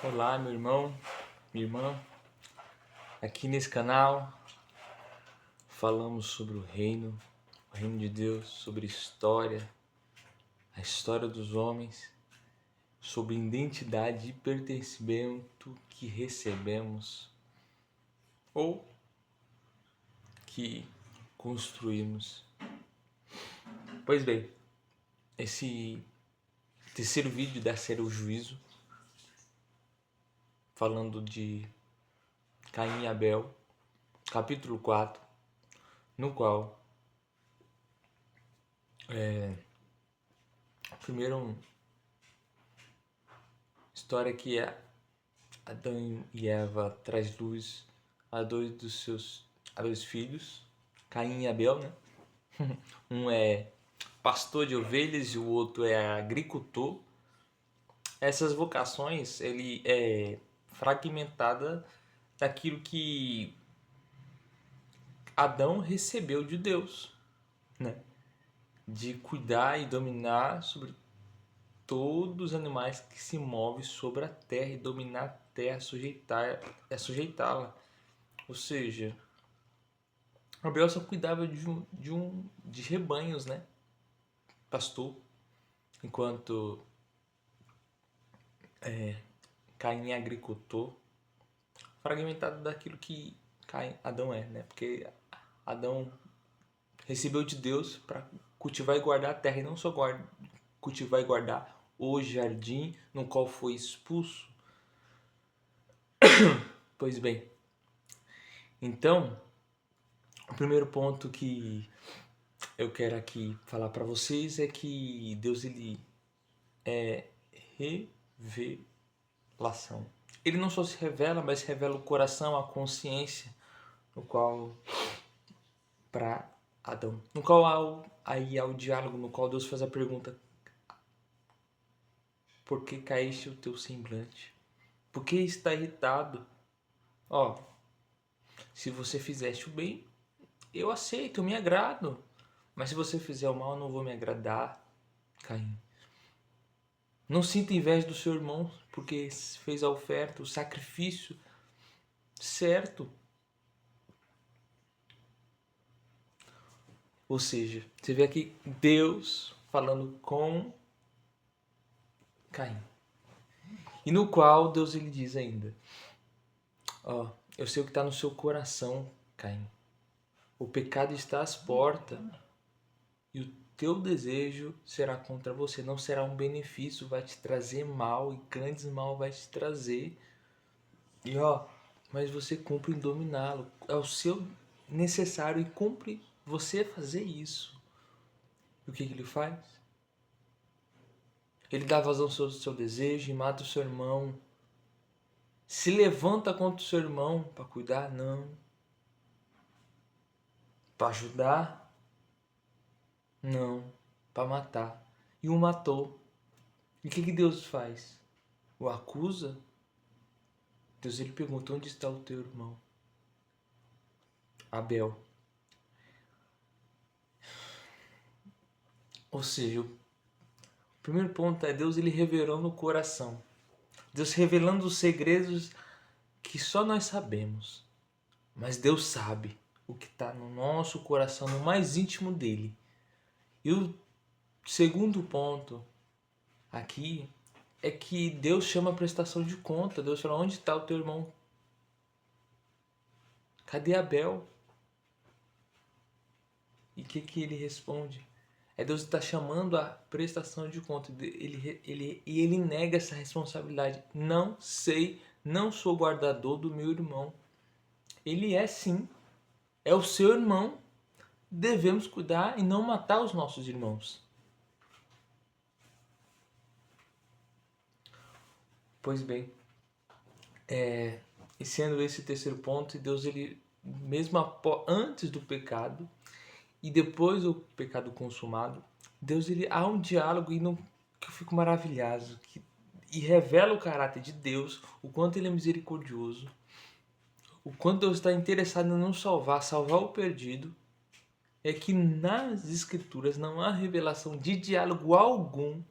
Olá, meu irmão, minha irmã. Aqui nesse canal falamos sobre o reino de Deus, sobre história, a história dos homens, sobre identidade e pertencimento que recebemos ou que construímos. Pois bem, esse terceiro vídeo da série O Juízo, falando de Caim e Abel, capítulo 4, no qual primeiro história que Adão e Eva traz luz a dois filhos, Caim e Abel, né? Um é pastor de ovelhas e o outro é agricultor. Essas vocações, ele é fragmentada daquilo que Adão recebeu de Deus, né? De cuidar e dominar sobre todos os animais que se movem sobre a terra e dominar a terra, sujeitá-la. Ou seja, Abel só cuidava de rebanhos, né? Pastor, enquanto Caim é agricultor, fragmentado daquilo que Adão é, né? Porque Adão recebeu de Deus para cultivar e guardar a terra, e não só cultivar e guardar o jardim no qual foi expulso. Pois bem, então, o primeiro ponto que eu quero aqui falar para vocês é que Deus, ele é revelação. Ele não só se revela, mas revela o coração, a consciência, no qual para Adão, no qual há o diálogo, no qual Deus faz a pergunta: por que caíste o teu semblante? Por que está irritado? Ó, se você fizeste o bem, eu aceito, eu me agrado. Mas se você fizer o mal, eu não vou me agradar, Caim. Não sinta inveja do seu irmão, porque fez a oferta, o sacrifício certo. Ou seja, você vê aqui Deus falando com Caim. E no qual Deus ele diz ainda: ó, eu sei o que está no seu coração, Caim. O pecado está às portas e o teu desejo será contra você. Não será um benefício, vai te trazer mal e grandes mal vai te trazer. E ó, mas você cumpre em dominá-lo. É o seu necessário e cumpre você fazer isso. E o que ele faz? Ele dá vazão ao seu desejo e mata o seu irmão. Se levanta contra o seu irmão para cuidar? Não. Para ajudar? Não. Para matar. E o matou. E o que Deus faz? O acusa? Deus ele pergunta: onde está o teu irmão? Abel. Ou seja, o primeiro ponto é Deus ele revelando o coração. Deus revelando os segredos que só nós sabemos. Mas Deus sabe o que está no nosso coração, no mais íntimo dele. E o segundo ponto aqui é que Deus chama a prestação de conta. Deus fala: onde está o teu irmão? Cadê Abel? E o que ele responde? Deus está chamando a prestação de conta. Ele nega essa responsabilidade. Não sei, não sou guardador do meu irmão. Ele é sim, é o seu irmão. Devemos cuidar e não matar os nossos irmãos. Pois bem, e sendo esse terceiro ponto, Deus ele mesmo antes do pecado e depois do pecado consumado, Deus ele há um diálogo que eu fico maravilhado, e revela o caráter de Deus, o quanto ele é misericordioso, o quanto Deus está interessado em nos salvar o perdido. É que nas escrituras não há revelação de diálogo algum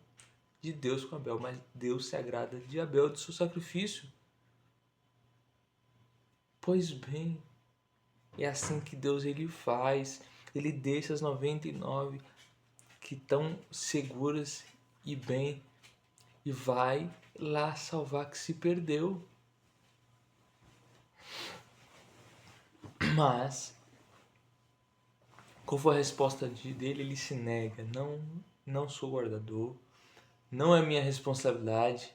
de Deus com Abel, mas Deus se agrada de Abel, do seu sacrifício. Pois bem, é assim que Deus ele faz. Ele deixa as 99 que estão seguras e bem e vai lá salvar que se perdeu. Mas, qual foi a resposta dele? Ele se nega. Não sou guardador. Não é minha responsabilidade.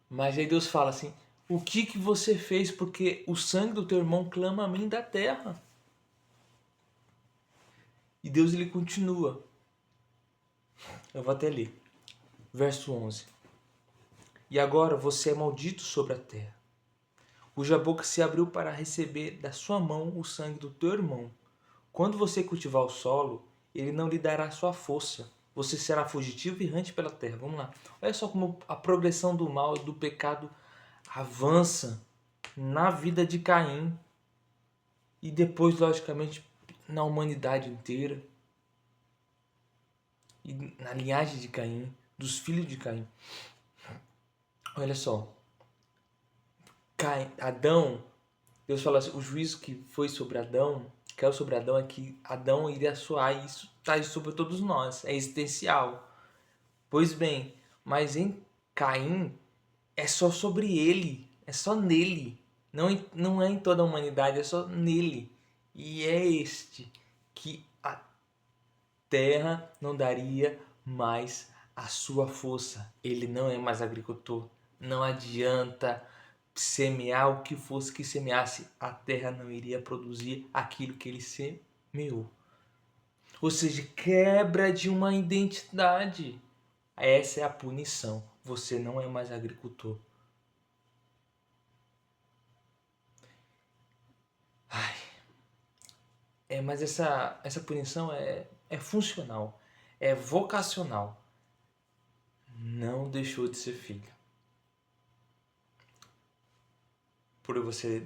Mas aí Deus fala assim, o que você fez? Porque o sangue do teu irmão clama a mim da terra. E Deus ele continua. Eu vou até ler. Verso 11. E agora você é maldito sobre a terra, cuja boca se abriu para receber da sua mão o sangue do teu irmão. Quando você cultivar o solo, ele não lhe dará sua força. Você será fugitivo e errante pela terra. Vamos lá. Olha só como a progressão do mal e do pecado avança na vida de Caim. E depois, logicamente, na humanidade inteira. E na linhagem de Caim, dos filhos de Caim. Olha só. Adão, Deus fala assim, o juízo que foi sobre Adão, caiu sobre Adão, é que Adão iria soar, e isso está sobre todos nós, é existencial. Pois bem, mas em Caim é só sobre ele, é só nele, não é em toda a humanidade, é só nele. E é este que a terra não daria mais a sua força. Ele não é mais agricultor, não adianta semear o que fosse que semeasse, a terra não iria produzir aquilo que ele semeou. Ou seja, quebra de uma identidade. Essa é a punição. Você não é mais agricultor. Mas essa punição é funcional, é vocacional. Não deixou de ser filho. Por você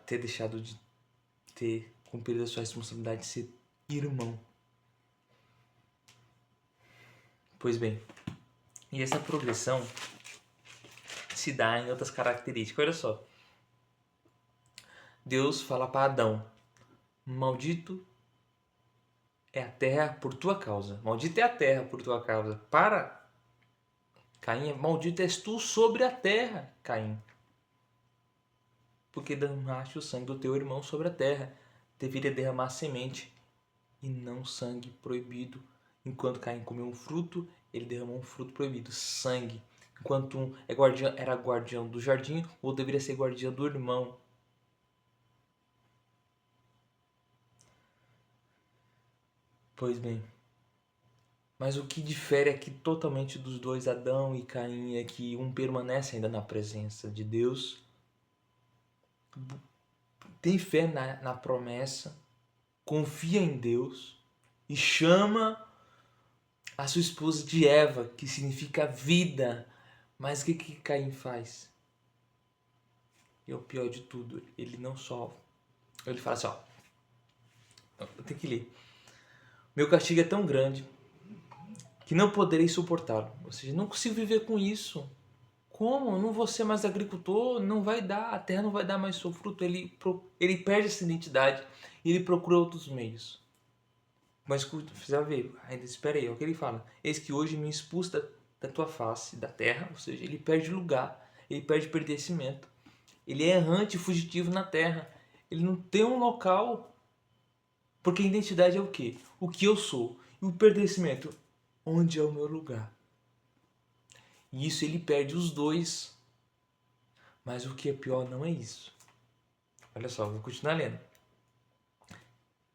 ter deixado de ter cumprido a sua responsabilidade de ser irmão. Pois bem, e essa progressão se dá em outras características. Olha só. Deus fala para Adão, maldito é a terra por tua causa. Maldita é a terra por tua causa. Para Caim, maldito és tu sobre a terra, Caim. Porque derramaste o sangue do teu irmão sobre a terra. Deveria derramar semente e não sangue proibido. Enquanto Caim comeu um fruto, ele derramou um fruto proibido, sangue. Enquanto um era guardião do jardim, o outro deveria ser guardião do irmão. Pois bem, mas o que difere aqui totalmente dos dois, Adão e Caim, é que um permanece ainda na presença de Deus, tem fé na promessa, confia em Deus e chama a sua esposa de Eva, que significa vida. Mas o que Caim faz? E é o pior de tudo, ele não só... Ele fala assim, ó, eu tenho que ler. Meu castigo é tão grande que não poderei suportá-lo. Ou seja, não consigo viver com isso. Como? Eu não vou ser mais agricultor, não vai dar, a terra não vai dar mais seu fruto. Ele perde essa identidade e ele procura outros meios. Mas você vai ver, ainda espera aí, é o que ele fala. Eis que hoje me expulso da tua face, da terra, ou seja, ele perde lugar, ele perde pertencimento. Ele é errante, fugitivo na terra. Ele não tem um local, porque a identidade é o quê? O que eu sou. E o pertencimento, onde é o meu lugar. E isso ele perde os dois. Mas o que é pior não é isso. Olha só, vou continuar lendo.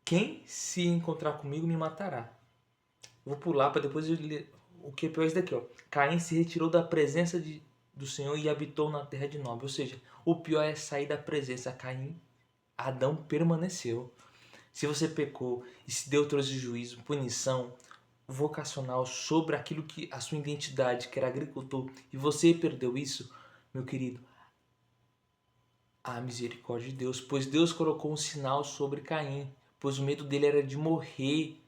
Quem se encontrar comigo me matará. Vou pular para depois eu ler. O que é pior é isso daqui, ó. Caim se retirou da presença do Senhor e habitou na terra de Nob. Ou seja, o pior é sair da presença. Caim, Adão permaneceu. Se você pecou e se Deus trouxe juízo, punição vocacional sobre aquilo que a sua identidade, que era agricultor, e você perdeu isso, meu querido, a misericórdia de Deus, pois Deus colocou um sinal sobre Caim, pois o medo dele era de morrer.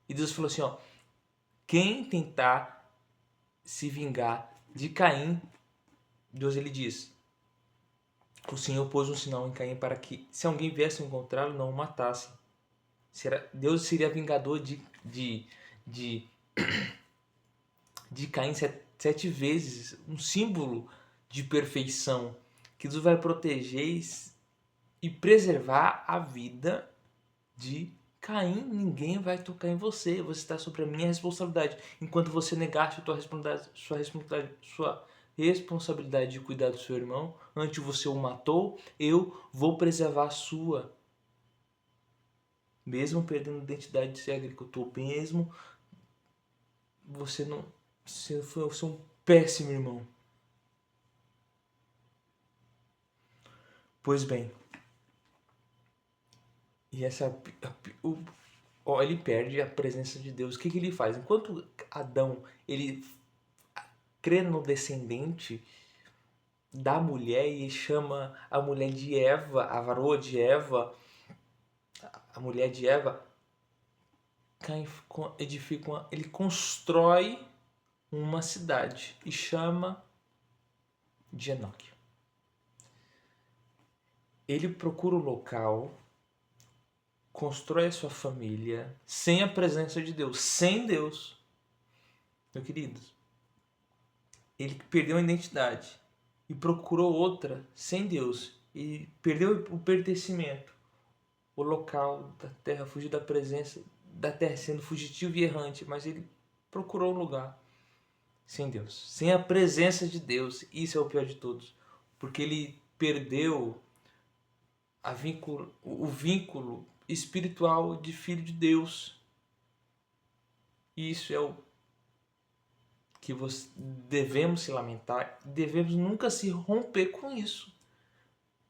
E Deus falou assim, ó, quem tentar se vingar de Caim, Deus ele diz: o Senhor pôs um sinal em Caim para que, se alguém viesse encontrá-lo, não o matasse. Deus seria vingador de, de Caim 7 vezes, um símbolo de perfeição, que Deus vai proteger e preservar a vida de Caim. Ninguém vai tocar em você, você está sobre a minha responsabilidade. Enquanto você negar sua responsabilidade de cuidar do seu irmão, antes você o matou, eu vou preservar a sua. Mesmo perdendo a identidade de ser agricultor, mesmo você não... Você foi um péssimo irmão. Pois bem, e ele perde a presença de Deus. O que ele faz? Enquanto Adão ele crê no descendente da mulher e chama a mulher de Eva, a varoa de Eva, a mulher de Eva, Caim edifica ele constrói uma cidade e chama de Enoque. Ele procura o local, constrói a sua família sem a presença de Deus, sem Deus. Meu querido, ele perdeu a identidade e procurou outra sem Deus e perdeu o pertencimento, o local da terra, fugiu da presença da terra, sendo fugitivo e errante, mas ele procurou um lugar sem Deus, sem a presença de Deus. Isso é o pior de todos, porque ele perdeu o vínculo espiritual de filho de Deus. E isso é o que devemos se lamentar, devemos nunca se romper com isso,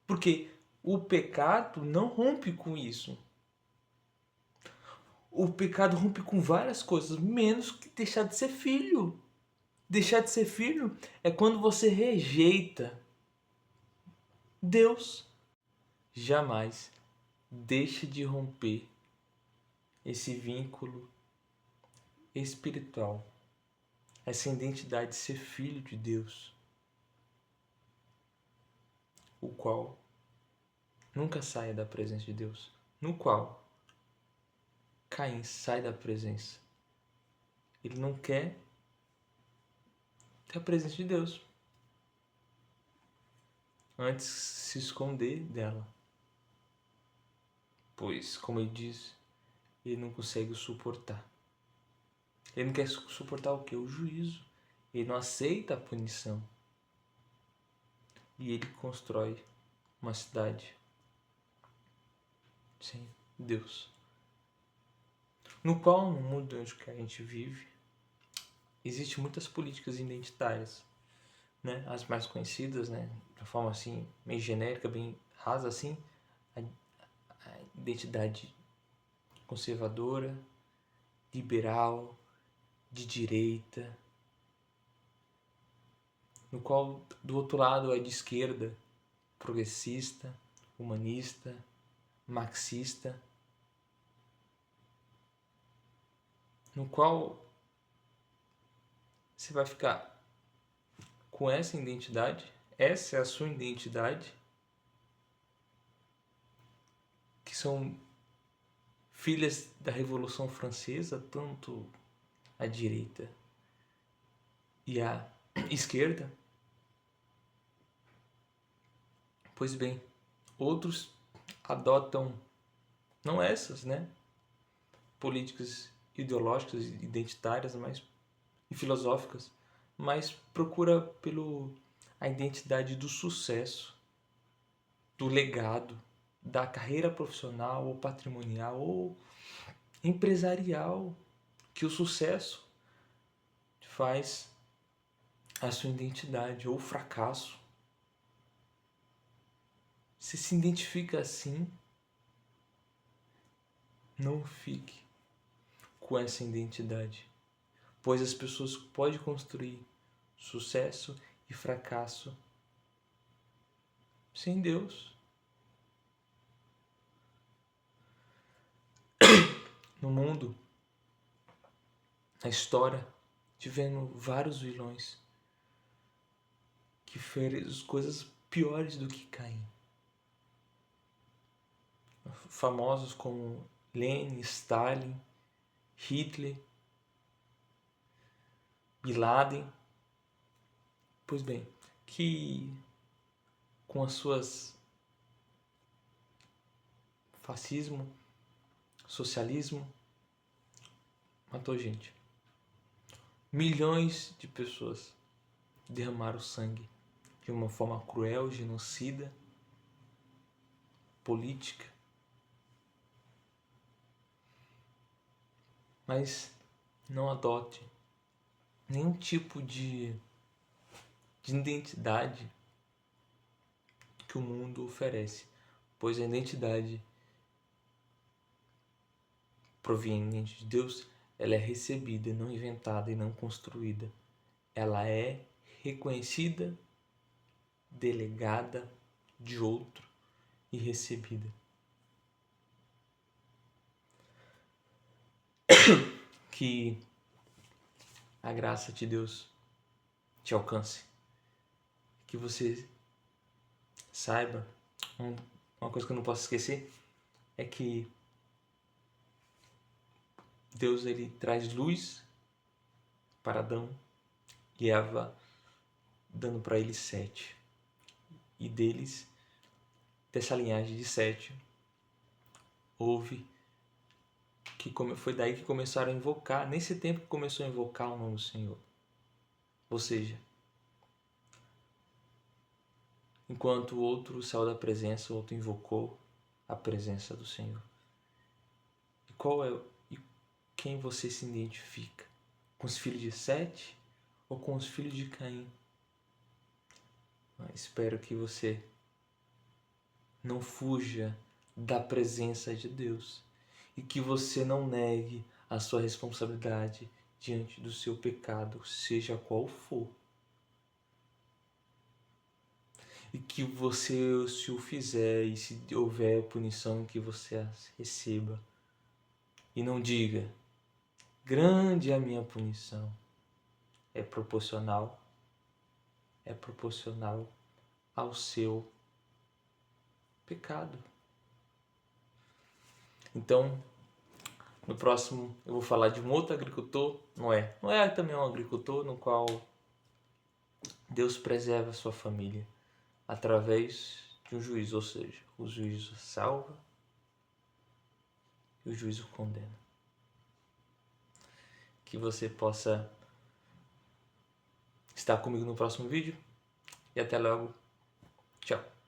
porque o pecado não rompe com isso. O pecado rompe com várias coisas, menos que deixar de ser filho. Deixar de ser filho é quando você rejeita Deus. Jamais deixe de romper esse vínculo espiritual, essa identidade de ser filho de Deus, o qual nunca saia da presença de Deus, no qual Caim sai da presença. Ele não quer ter a presença de Deus, antes se esconder dela, pois, como ele diz, ele não consegue suportar. Ele não quer suportar o quê? O juízo. Ele não aceita a punição. E ele constrói uma cidade sem Deus. No qual, no mundo onde a gente vive, existem muitas políticas identitárias, né? As mais conhecidas, né? De forma assim, meio genérica, bem rasa assim, a identidade conservadora, liberal, de direita, no qual do outro lado é de esquerda, progressista, humanista, marxista, no qual você vai ficar com essa identidade, essa é a sua identidade, que são filhas da Revolução Francesa, tanto a direita e a esquerda. Pois bem, outros adotam, não essas, né, políticas ideológicas, identitárias, mas e filosóficas, mas procura a identidade do sucesso, do legado, da carreira profissional ou patrimonial ou empresarial, que o sucesso faz a sua identidade, ou o fracasso. Se se identifica assim, não fique com essa identidade, pois as pessoas podem construir sucesso e fracasso sem Deus. No mundo, na história tivemos vários vilões que fez coisas piores do que Caim. Famosos como Lenin, Stalin, Hitler, Bin Laden. Pois bem, que com as suas fascismo, socialismo, matou gente. Milhões de pessoas derramaram sangue de uma forma cruel, genocida, política. Mas não adote nenhum tipo de identidade que o mundo oferece, pois a identidade proveniente de Deus, ela é recebida, não inventada e não construída. Ela é reconhecida, delegada de outro e recebida. Que a graça de Deus te alcance. Que você saiba, uma coisa que eu não posso esquecer é que Deus ele traz luz para Adão e Eva, dando para eles 7. E deles, dessa linhagem de 7, houve que foi daí que começaram a invocar, nesse tempo que começou a invocar o nome do Senhor. Ou seja, enquanto o outro saiu da presença, o outro invocou a presença do Senhor. E quem você se identifica? Com os filhos de Sete ou com os filhos de Caim? Espero que você não fuja da presença de Deus e que você não negue a sua responsabilidade diante do seu pecado, seja qual for. E que você, se o fizer e se houver punição, que você a receba. E não diga, grande é a minha punição. É proporcional ao seu pecado. Então, no próximo eu vou falar de um outro agricultor, Noé. Noé também é um agricultor no qual Deus preserva a sua família através de um juízo, ou seja, o juízo salva e o juízo condena. Que você possa estar comigo no próximo vídeo e até logo. Tchau.